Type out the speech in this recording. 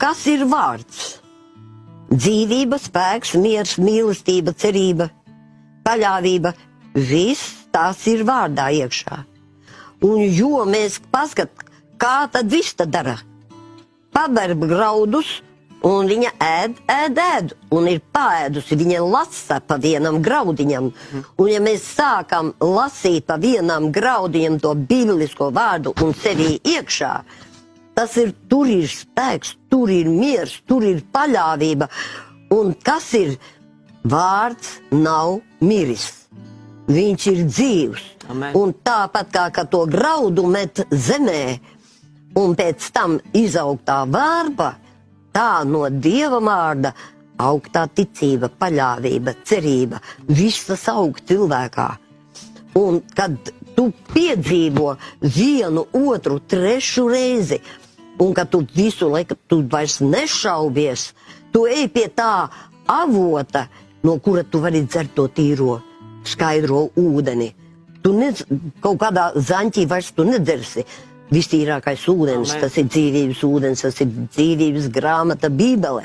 kas ir vārds? Dzīvība, spēks, miers, mīlestība, cerība, paļāvība. Viss tās ir vārdā iekšā. Un jo mēs paskat, kā tad viss tad dara? Paver graudus, un viņa ēd, un ir paēdusi, viņa lasa pa vienam graudiņam. Un ja mēs sākam lasīt pa vienam graudiņam to biblisko vārdu un sevī iekšā, tas ir, tur ir spēks, tur ir miers, tur ir paļāvība. Un kas ir? Vārds nav miris. Viņš ir dzīvs. Amen. Un tāpat kā to graudu met zemē, un pēc tam izaug tā vārpa, tā no Dieva vārda aug tā ticība, paļāvība, cerība. Visas aug cilvēkā. Un kad tu piedzīvo vienu, otru, trešu reizi, un kad tu visu laiku tu vairs nešaubies, tu ej pie tā avota, no kura tu vari dzert to tīro, skaidro ūdeni. Tu kaut kādā zaņķī vairs tu nedzersi. Vistīrākais ūdens, tas ir dzīvības ūdens, tas ir dzīvības grāmata Bībele.